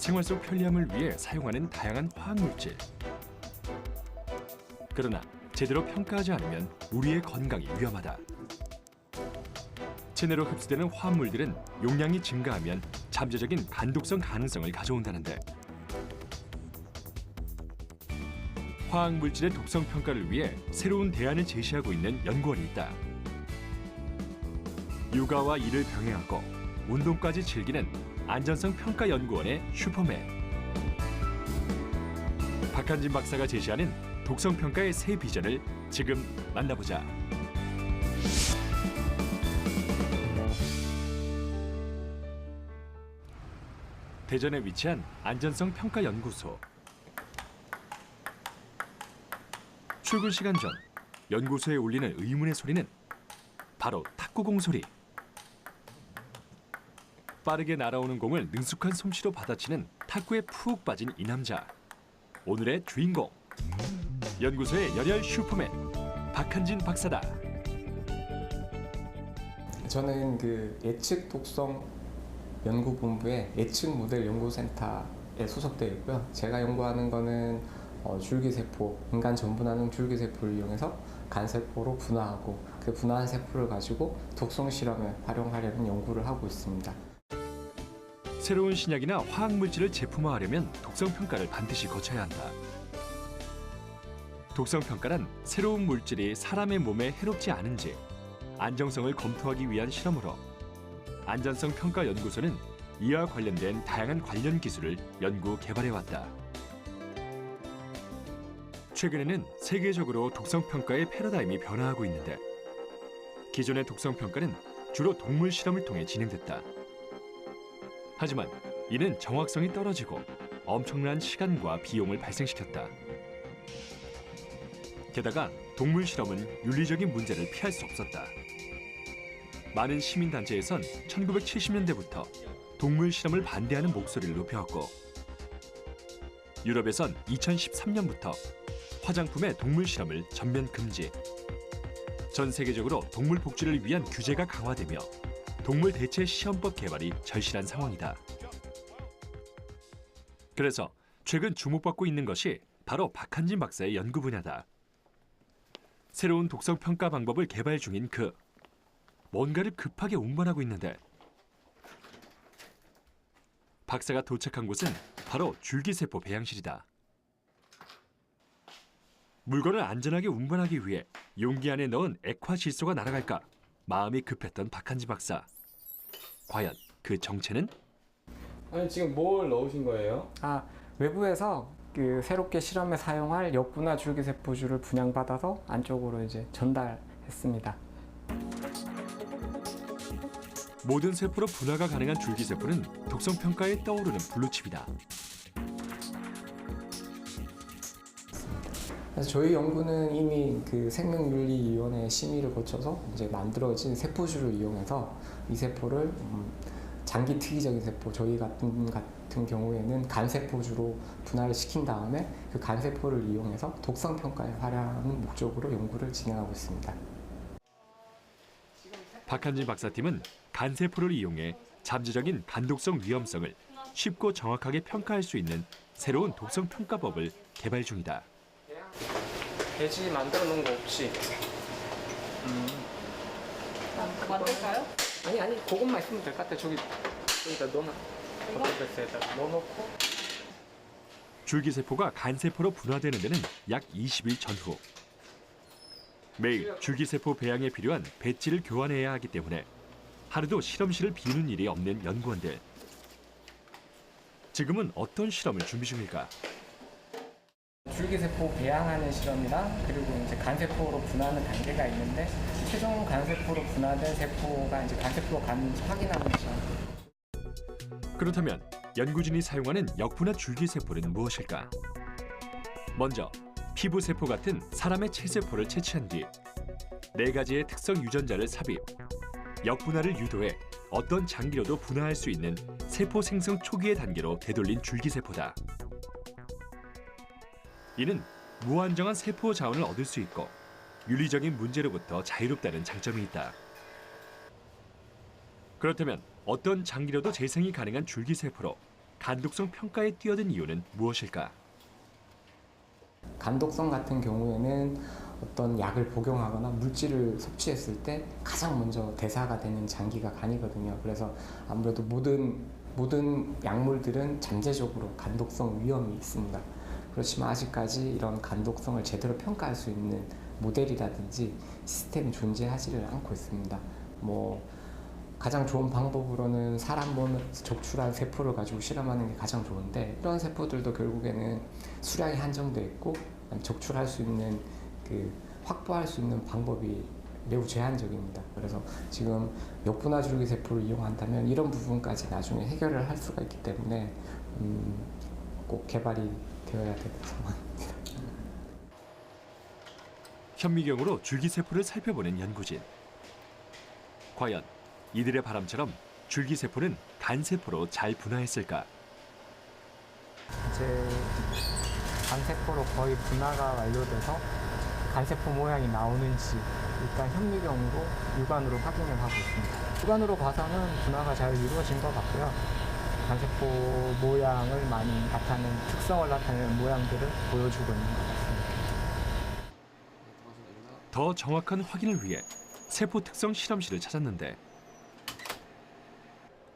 생활 속 편리함을 위해 사용하는 다양한 화학물질. 그러나 제대로 평가하지 않으면 우리의 건강이 위험하다. 체내로 흡수되는 화합물들은 용량이 증가하면 잠재적인 간독성 가능성을 가져온다는데, 화학물질의 독성 평가를 위해 새로운 대안을 제시하고 있는 연구원이 있다. 육아와 일을 병행하고 운동까지 즐기는 안전성 평가 연구원의 슈퍼맨. 박한진 박사가 제시하는 독성 평가의 새 비전을 지금 만나보자. 대전에 위치한 안전성 평가 연구소. 출근 시간 전 연구소에 울리는 의문의 소리는 바로 탁구공 소리. 빠르게 날아오는 공을 능숙한 솜씨로 받아치는 탁구에 푹 빠진 이 남자. 오늘의 주인공. 연구소의 열혈 슈퍼맨 박한진 박사다. 저는 그 예측 독성 연구본부의 예측 모델 연구센터에 소속되어 있고요. 제가 연구하는 거는 줄기세포, 인간 전분화능 줄기세포를 이용해서 간세포로 분화하고 그 분화한 세포를 가지고 독성 실험에 활용하려는 연구를 하고 있습니다. 새로운 신약이나 화학물질을 제품화하려면 독성 평가를 반드시 거쳐야 한다. 독성 평가란 새로운 물질이 사람의 몸에 해롭지 않은지 안정성을 검토하기 위한 실험으로, 안전성 평가 연구소는 이와 관련된 다양한 관련 기술을 연구 개발해왔다. 최근에는 세계적으로 독성 평가의 패러다임이 변화하고 있는데, 기존의 독성 평가는 주로 동물 실험을 통해 진행됐다. 하지만 이는 정확성이 떨어지고 엄청난 시간과 비용을 발생시켰다. 게다가 동물 실험은 윤리적인 문제를 피할 수 없었다. 많은 시민단체에선 1970년대부터 동물 실험을 반대하는 목소리를 높여왔고, 유럽에선 2013년부터 화장품의 동물 실험을 전면 금지, 전 세계적으로 동물 복지를 위한 규제가 강화되며 동물 대체 시험법 개발이 절실한 상황이다. 그래서 최근 주목받고 있는 것이 바로 박한진 박사의 연구 분야다. 새로운 독성 평가 방법을 개발 중인 그, 뭔가를 급하게 운반하고 있는데, 박사가 도착한 곳은 바로 줄기세포 배양실이다. 물건을 안전하게 운반하기 위해 용기 안에 넣은 액화질소가 날아갈까 마음이 급했던 박한진 박사. 과연 그 정체는? 아니, 지금 뭘 넣으신 거예요? 외부에서 그 새롭게 실험에 사용할 역분화 줄기세포주를 분양받아서 안쪽으로 이제 전달했습니다. 모든 세포로 분화가 가능한 줄기세포는 독성 평가에 떠오르는 블루칩이다. 그래서 저희 연구는 이미 그 생명윤리위원회 심의를 거쳐서 이제 만들어진 세포주를 이용해서 이 세포를 장기 특이적인 세포, 저희 같은 경우에는 간세포주로 분할을 시킨 다음에 그 간세포를 이용해서 독성 평가에 활용하는 목적으로 연구를 진행하고 있습니다. 박한진 박사팀은 간세포를 이용해 잠재적인 간독성 위험성을 쉽고 정확하게 평가할 수 있는 새로운 독성 평가법을 개발 중이다. 돼지 만들어 놓은 거 없이. 만들까요? 아니 그것만 있으면 될 것 같아. 저기다 넣어놔. 버터베스에다 넣어놓고. 줄기세포가 간세포로 분화되는 데는 약 20일 전후. 매일 줄기세포 배양에 필요한 배지를 교환해야 하기 때문에 하루도 실험실을 비우는 일이 없는 연구원들. 지금은 어떤 실험을 준비 중일까? 줄기세포 배양하는 실험이랑 그리고 이제 간세포로 분화하는 단계가 있는데, 최종 간세포로 분화된 세포가 이제 간세포로 가는지 확인하는 시험. 그렇다면 연구진이 사용하는 역분화 줄기세포는 무엇일까? 먼저 피부세포 같은 사람의 체세포를 채취한 뒤 4가지의 특성 유전자를 삽입, 역분화를 유도해 어떤 장기로도 분화할 수 있는 세포 생성 초기의 단계로 되돌린 줄기세포다. 이는 무한정한 세포 자원을 얻을 수 있고 윤리적인 문제로부터 자유롭다는 장점이 있다. 그렇다면 어떤 장기로도 재생이 가능한 줄기세포로 간독성 평가에 뛰어든 이유는 무엇일까? 간독성 같은 경우에는 어떤 약을 복용하거나 물질을 섭취했을 때 가장 먼저 대사가 되는 장기가 간이거든요. 그래서 아무래도 모든 약물들은 잠재적으로 간독성 위험이 있습니다. 그렇지만 아직까지 이런 간독성을 제대로 평가할 수 있는 모델이라든지 시스템이 존재하지를 않고 있습니다. 가장 좋은 방법으로는 사람 몸에 적출한 세포를 가지고 실험하는 게 가장 좋은데, 이런 세포들도 결국에는 수량이 한정돼 있고 적출할 수 있는 확보할 수 있는 방법이 매우 제한적입니다. 그래서 지금 역분화 줄기 세포를 이용한다면 이런 부분까지 나중에 해결을 할 수가 있기 때문에 꼭 개발이 되어야 되는 상황입니다. 현미경으로 줄기세포를 살펴보는 연구진. 과연 이들의 바람처럼 줄기세포는 간세포로 잘 분화했을까? 이제 간세포로 거의 분화가 완료돼서 간세포 모양이 나오는지 일단 현미경으로 육안으로 확인을 하고 있습니다. 육안으로 봐서는 분화가 잘 이루어진 것 같고요. 간세포 모양을 많이 나타내는, 특성을 나타내는 모양들을 보여주고 있는 것 같습니다. 더 정확한 확인을 위해 세포 특성 실험실을 찾았는데,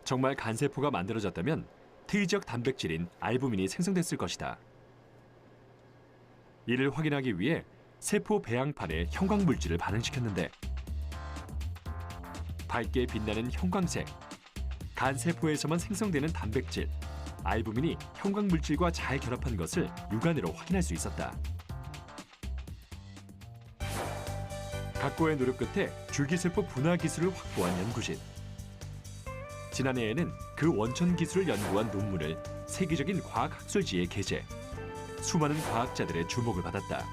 정말 간세포가 만들어졌다면 특이적 단백질인 알부민이 생성됐을 것이다. 이를 확인하기 위해 세포 배양판에 형광물질을 반응시켰는데, 밝게 빛나는 형광색, 간세포에서만 생성되는 단백질, 알부민이 형광물질과 잘 결합한 것을 육안으로 확인할 수 있었다. 각고의 노력 끝에 줄기세포 분화 기술을 확보한 연구진. 지난해에는 그 원천 기술을 연구한 논문을 세계적인 과학학술지에 게재. 수많은 과학자들의 주목을 받았다.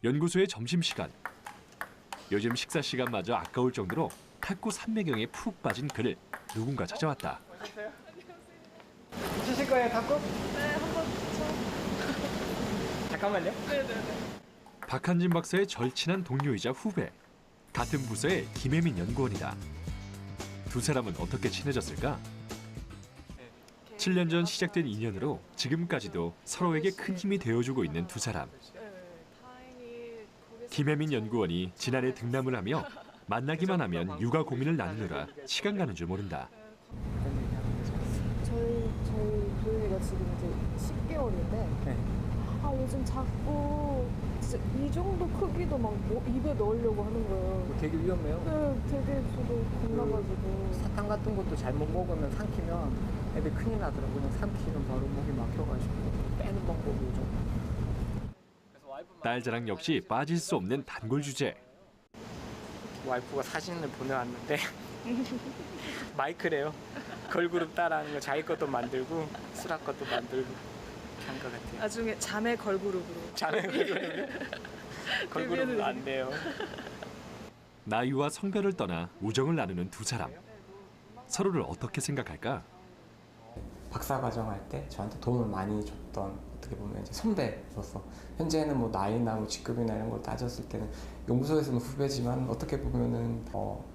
연구소의 점심시간. 요즘 식사 시간마저 아까울 정도로 탁구 산매경에 푹 빠진 그를 누군가 찾아왔다. 치실 거예요, 탁구? 네, 한번 쳐. 잠깐만요. 네네네. 박한진 박사의 절친한 동료이자 후배. 같은 부서의 김혜민 연구원이다. 두 사람은 어떻게 친해졌을까? 7년 전 시작된 인연으로 지금까지도 서로에게 큰 힘이 되어주고 있는 두 사람. 다행히 거기서 김혜민 연구원이 지난해 등남을 하며 만나기만 하면 육아 고민을 나누느라 시간 가는 줄 모른다. 저희 도윤이가 지금 이제 10개월인데 요즘 자꾸 진짜 이 정도 크기도 막 입에 넣으려고 하는 거예요. 되게 위험해요. 네, 되게 저도 겁나가지고. 사탕 같은 것도 잘못 먹으면 삼키면 애들 큰일 나더라고요. 그냥 삼키면 바로 목이 막혀가지고 빼는 방법이 좀. 딸 자랑 역시 빠질 수 없는 단골 주제. 와이프가 사진을 보내왔는데 마이크래요. 걸그룹 따라하는 거 자기 것도 만들고 수락 것도 만들고 한 것 같아요. 나중에 자매 걸그룹으로. 자네 걸그룹은 안 돼요. 나이와 성별을 떠나 우정을 나누는 두 사람. 서로를 어떻게 생각할까? 박사 과정 할 때 저한테 도움을 많이 줬던, 어떻게 보면 이제 선배로서, 현재는 나이나 직급이나 이런 걸 따졌을 때는 연구소에서는 후배지만 어떻게 보면은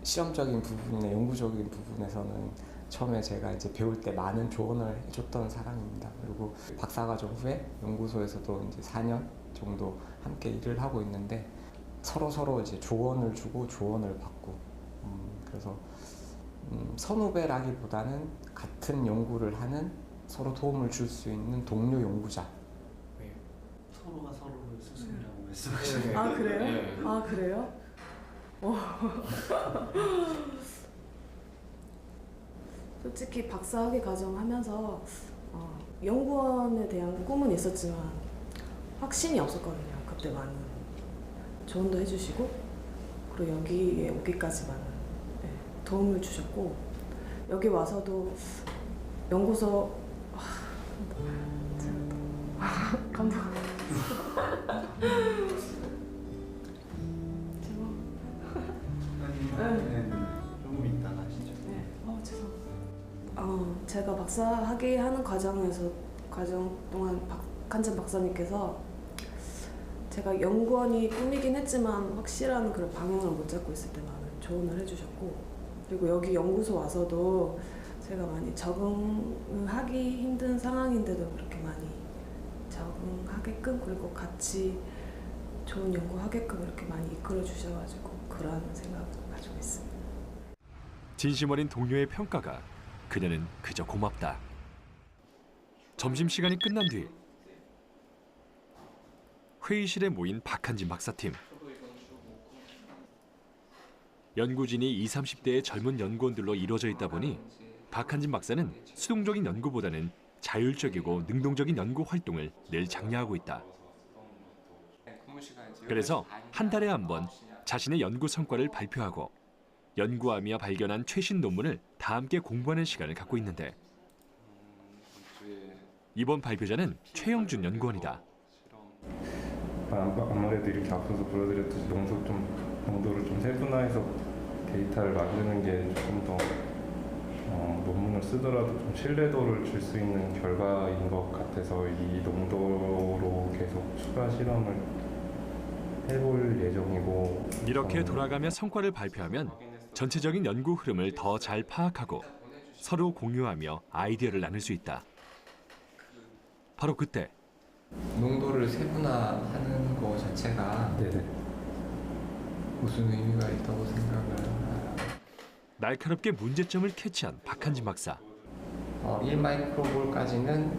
실험적인 부분이나 연구적인 부분에서는 처음에 제가 이제 배울 때 많은 조언을 해줬던 사람입니다. 그리고 박사 과정 후에 연구소에서도 이제 4년 정도 함께 일을 하고 있는데 서로 이제 조언을 주고 조언을 받고, 그래서 선후배라기보다는 같은 연구를 하는, 서로 도움을 줄 수 있는 동료 연구자. 서로가 서로를 스승이라고 말씀하시네요. 아 그래요? 아 그래요? 솔직히 박사학위 과정 하면서 연구원에 대한 꿈은 있었지만 확신이 없었거든요. 그때 많은 조언도 해주시고, 그리고 여기에 오기까지만은 도움을 주셨고, 여기 와서도 연구소 감동. 조금 이따 가시죠. 네, 죄송. 제가 박사학위 하는 과정 동안 박한진 박사님께서 제가 연구원이 꿈이긴 했지만 확실한 그런 방향을 못 잡고 있을 때 많은 조언을 해주셨고, 그리고 여기 연구소 와서도 제가 많이 적응하기 힘든 상황인데도 그렇게 많이 적응하게끔 그리고 같이 좋은 연구하게끔 이렇게 많이 이끌어 주셔가지고 그런 생각을 가지고 있습니다. 진심 어린 동료의 평가가 그녀는 그저 고맙다. 점심시간이 끝난 뒤 회의실에 모인 박한진 박사팀. 연구진이 20, 30대의 젊은 연구원들로 이루어져 있다 보니 박한진 박사는 수동적인 연구보다는 자율적이고 능동적인 연구 활동을 늘 장려하고 있다. 그래서 한 달에 한 번 자신의 연구 성과를 발표하고 연구하며 발견한 최신 논문을 다 함께 공부하는 시간을 갖고 있는데 이번 발표자는 최영준 연구원이다. 아무래도 이렇게 앞서서 보여드렸듯이 농도를 좀 세분화해서 데이터를 만드는 게 조금 더 논문을 쓰더라도 좀 신뢰도를 줄 수 있는 결과인 것 같아서 이 농도로 계속 추가 실험을 해볼 예정이고 이렇게 돌아가며 성과를 발표하면 전체적인 연구 흐름을 더 잘 파악하고 서로 공유하며 아이디어를 나눌 수 있다. 바로 그때 농도를 세분화하는 거 자체가 네네. 무슨 의미가 있다고 생각을 하나요? 날카롭게 문제점을 캐치한 박한진 박사. 1마이크로볼까지는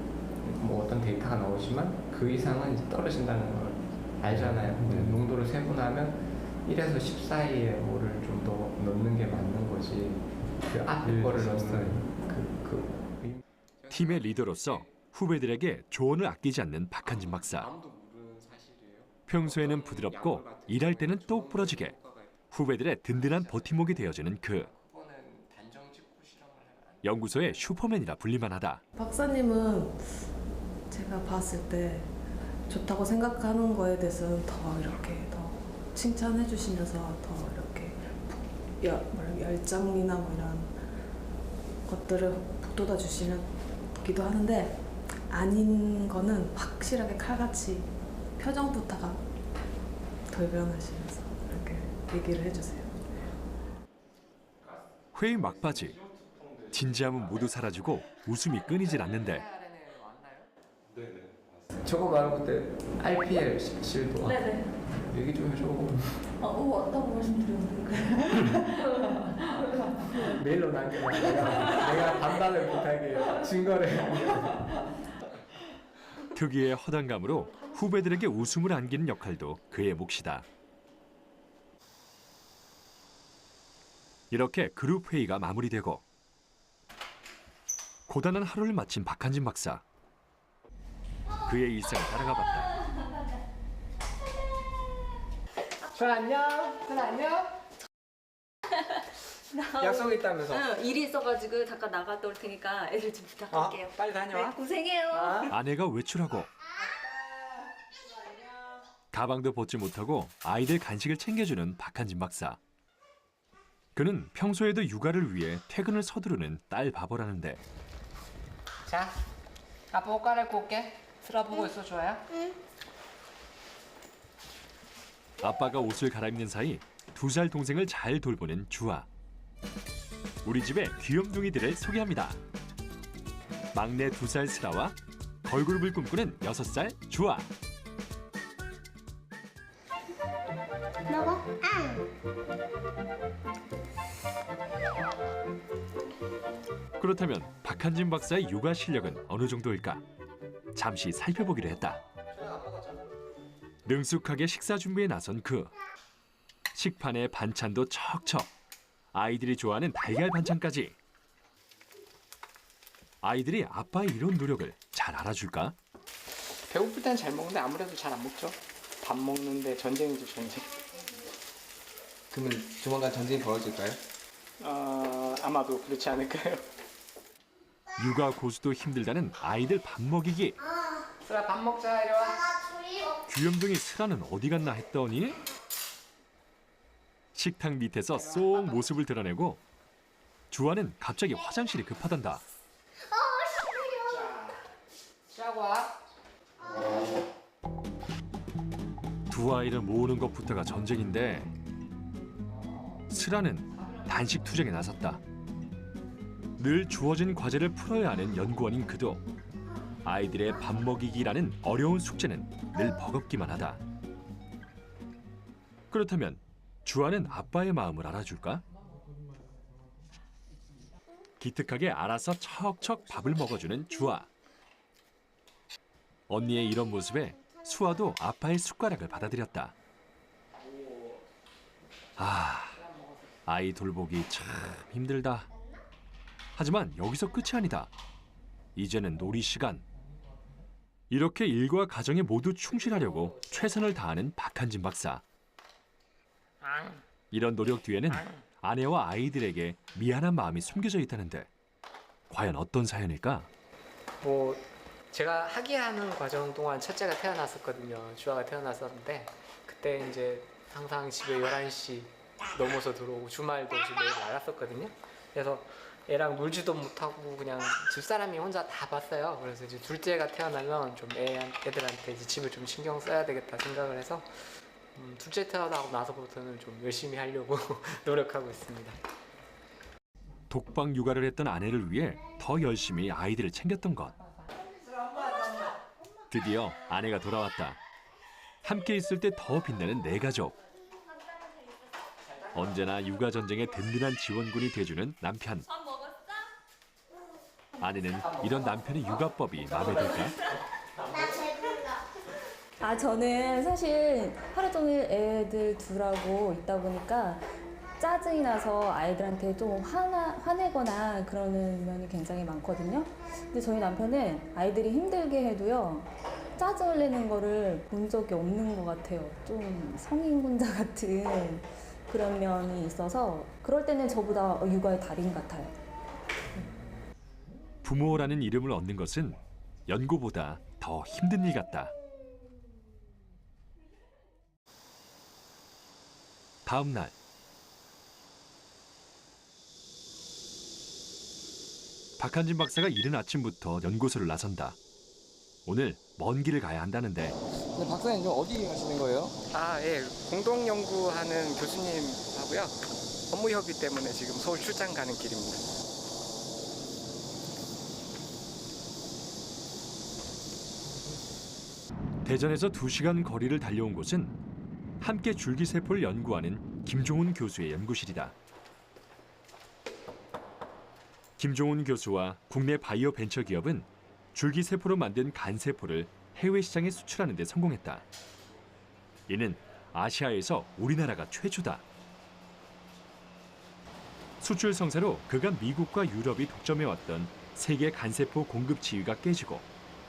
뭐 어떤 데이터가 나오지만 그 이상은 이제 떨어진다는 걸 알잖아요. 농도를 세분화하면 1에서 10 사이에 뭐를 좀 더 넣는 게 맞는 거지. 그 앞에 거를 넣는 팀의 리더로서 후배들에게 조언을 아끼지 않는 박한진 박사. 평소에는 부드럽고 일할 때는 똑 부러지게 후배들의 든든한 버팀목이 되어주는 그. 연구소의 슈퍼맨이라 불릴만하다. 박사님은 제가 봤을 때 좋다고 생각하는 거에 대해서는 더 이렇게 더 칭찬해 주시면서 더 이렇게 열정이나 뭐 이런 것들을 북돋아 주시기도 하는데 아닌 거는 확실하게 칼같이 표정부터가 돌변하시면서 이렇게 얘기를 해주세요. 회의 막바지. 진지함은 모두 사라지고 웃음이 끊이질 않는데 저거 말고 그때 RPL 실도 네네. 얘기 좀 해줘. 어떤 말씀드렸는데? 메일로 남겨놔. 내가 판단을 못하게 증거를. 특유의 허당감으로 후배들에게 웃음을 안기는 역할도 그의 몫이다. 이렇게 그룹 회의가 마무리되고 고단한 하루를 마친 박한진 박사. 그의 일상을 따라가 봤다. 전 안녕. 전 안녕. 약속 있다면서. 응, 일이 있어가지고 잠깐 나갔다 올 테니까 애들 좀 부탁할게요. 빨리 다녀와. 네, 고생해요. 아내가 외출하고 가방도 벗지 못하고 아이들 간식을 챙겨주는 박한진 박사. 그는 평소에도 육아를 위해 퇴근을 서두르는 딸 바보라는데 자, 아빠 옷 갈아입고 올게. 슬아 보고 있어, 좋아요? 아빠가 옷을 갈아입는 사이 2살 동생을 잘 돌보는 주아. 우리 집의 귀염둥이들을 소개합니다. 막내 2살 슬아와 걸그룹을 꿈꾸는 6살 주아. 먹어? 그렇다면 박한진 박사의 육아 실력은 어느 정도일까? 잠시 살펴보기로 했다. 능숙하게 식사 준비에 나선 그. 식판에 반찬도 척척. 아이들이 좋아하는 달걀 반찬까지. 아이들이 아빠의 이런 노력을 잘 알아줄까? 배고플 땐 잘 먹는데 아무래도 잘 안 먹죠. 밥 먹는데 전쟁이죠, 전쟁. 그러면 조만간 전쟁이 벌어질까요? 아마도 그렇지 않을까요? 육아 고수도 힘들다는 아이들 밥 먹이기. 슬아 밥 먹자, 이리 와. 귀염둥이 슬아는 어디 갔나 했더니 식탁 밑에서 쏙 모습을 드러내고 주아는 갑자기 화장실이 급하단다. 쉬하고 와. 두 아이를 모으는 것부터가 전쟁인데 슬아는 단식 투쟁에 나섰다. 늘 주어진 과제를 풀어야 하는 연구원인 그도 아이들의 밥 먹이기라는 어려운 숙제는 늘 버겁기만 하다. 그렇다면 주아는 아빠의 마음을 알아줄까? 기특하게 알아서 척척 밥을 먹어주는 주아. 언니의 이런 모습에 수아도 아빠의 숟가락을 받아들였다. 아이 돌보기 참 힘들다. 하지만 여기서 끝이 아니다. 이제는 놀이 시간. 이렇게 일과 가정에 모두 충실하려고 최선을 다하는 박한진 박사. 이런 노력 뒤에는 아내와 아이들에게 미안한 마음이 숨겨져 있다는데 과연 어떤 사연일까? 제가 학예하는 과정 동안 첫째가 태어났었거든요. 주아가 태어났었는데 그때 이제 항상 집에 11시 넘어서 들어오고 주말도 집에 나갔었거든요. 그래서 애랑 놀지도 못하고 그냥 집사람이 혼자 다 봤어요. 그래서 이제 둘째가 태어나면 좀 애들한테 이제 집을 좀 신경 써야 되겠다 생각을 해서 둘째 태어나고 나서부터는 좀 열심히 하려고 노력하고 있습니다. 독박 육아를 했던 아내를 위해 더 열심히 아이들을 챙겼던 것. 드디어 아내가 돌아왔다. 함께 있을 때 더 빛나는 내 가족. 언제나 육아 전쟁의 든든한 지원군이 돼주는 남편. 아내는 이런 남편의 육아법이 마음에 들까? 저는 사실 하루 종일 애들 둘하고 있다 보니까 짜증이 나서 아이들한테 좀 화내거나 그러는 면이 굉장히 많거든요. 근데 저희 남편은 아이들이 힘들게 해도요, 짜증을 내는 거를 본 적이 없는 것 같아요. 좀 성인군자 같은 그런 면이 있어서 그럴 때는 저보다 육아의 달인 같아요. 부모라는 이름을 얻는 것은 연고보다 더 힘든 일 같다. 다음 날. 박한진 박사가 이른 아침부터 연구소를 나선다. 오늘 먼 길을 가야 한다는데. 근데 박사님 좀 어디 가시는 거예요? 예. 공동 연구하는 교수님하고요. 업무 협의 때문에 지금 서울 출장 가는 길입니다. 대전에서 2시간 거리를 달려온 곳은 함께 줄기세포를 연구하는 김종훈 교수의 연구실이다. 김종훈 교수와 국내 바이오 벤처 기업은 줄기세포로 만든 간세포를 해외 시장에 수출하는 데 성공했다. 이는 아시아에서 우리나라가 최초다. 수출 성사로 그간 미국과 유럽이 독점해왔던 세계 간세포 공급 지위가 깨지고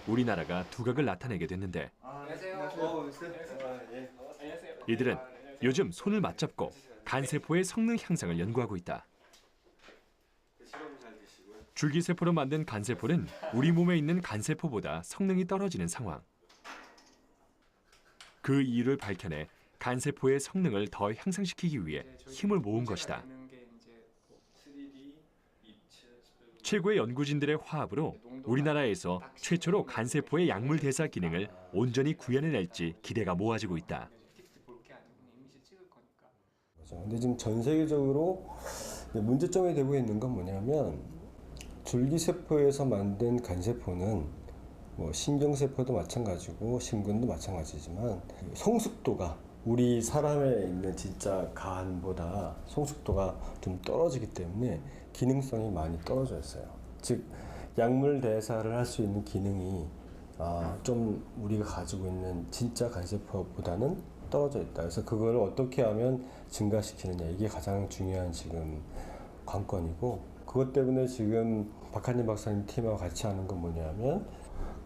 우리나라가 두각을 나타내게 됐는데 이들은 요즘 손을 맞잡고 간세포의 성능 향상을 연구하고 있다. 줄기세포로 만든 간세포는 우리 몸에 있는 간세포보다 성능이 떨어지는 상황. 그 이유를 밝혀내 간세포의 성능을 더 향상시키기 위해 힘을 모은 것이다. 최고의 연구진들의 화합으로 우리나라에서 최초로 간세포의 약물 대사 기능을 온전히 구현해낼지 기대가 모아지고 있다. 근데 지금 전 세계적으로 문제점이 되고 있는 건 뭐냐면 줄기세포에서 만든 간세포는 신경세포도 마찬가지고 심근도 마찬가지지만 성숙도가 우리 사람에 있는 진짜 간보다 성숙도가 좀 떨어지기 때문에 기능성이 많이 떨어져 있어요. 즉 약물 대사를 할 수 있는 기능이 좀 우리가 가지고 있는 진짜 간세포보다는 떨어져 있다. 그래서 그걸 어떻게 하면 증가시키느냐, 이게 가장 중요한 지금 관건이고, 그것 때문에 지금 박한진 박사님 팀하고 같이 하는 건 뭐냐면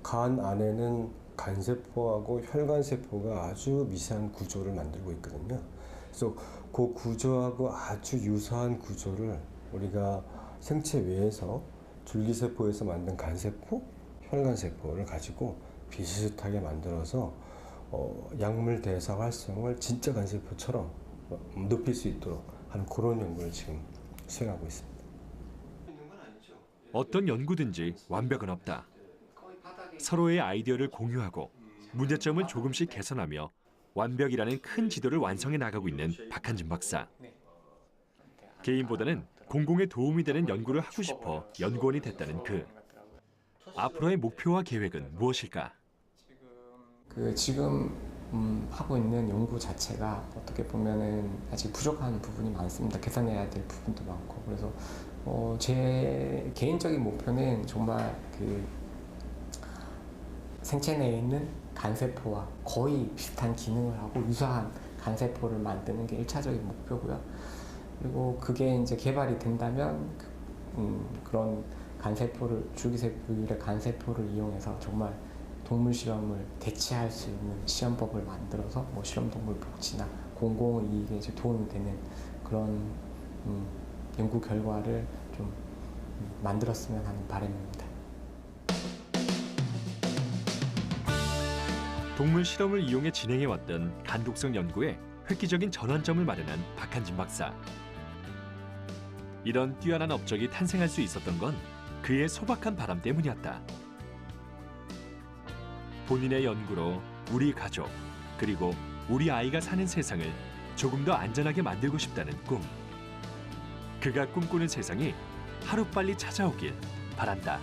간 안에는 간세포하고 혈관세포가 아주 미세한 구조를 만들고 있거든요. 그래서 그 구조하고 아주 유사한 구조를 우리가 생체 외에서 줄기세포에서 만든 간세포, 혈관세포를 가지고 비슷하게 만들어서 약물 대사 활성을 진짜 간세포처럼 높일 수 있도록 하는 그런 연구를 지금 수행하고 있습니다. 어떤 연구든지 완벽은 없다. 서로의 아이디어를 공유하고 문제점을 조금씩 개선하며 완벽이라는 큰 지도를 완성해 나가고 있는 박한진 박사. 개인보다는 공공에 도움이 되는 연구를 하고 싶어 연구원이 됐다는 그. 앞으로의 목표와 계획은 무엇일까? 지금 하고 있는 연구 자체가 어떻게 보면은 아직 부족한 부분이 많습니다. 개선해야 될 부분도 많고. 그래서 제 개인적인 목표는 정말 생체 내에 있는 간세포와 거의 비슷한 기능을 하고 유사한 간세포를 만드는 게 1차적인 목표고요. 그리고 그게 이제 개발이 된다면 그런 간세포를, 줄기세포율의 간세포를 이용해서 정말 동물 실험을 대체할 수 있는 시험법을 만들어서 뭐 실험동물 복지나 공공이익에 이제 도움이 되는 그런 연구 결과를 좀 만들었으면 하는 바람입니다. 동물 실험을 이용해 진행해왔던 간독성 연구에 획기적인 전환점을 마련한 박한진 박사. 이런 뛰어난 업적이 탄생할 수 있었던 건 그의 소박한 바람 때문이었다. 본인의 연구로 우리 가족, 그리고 우리 아이가 사는 세상을 조금 더 안전하게 만들고 싶다는 꿈. 그가 꿈꾸는 세상이 하루빨리 찾아오길 바란다.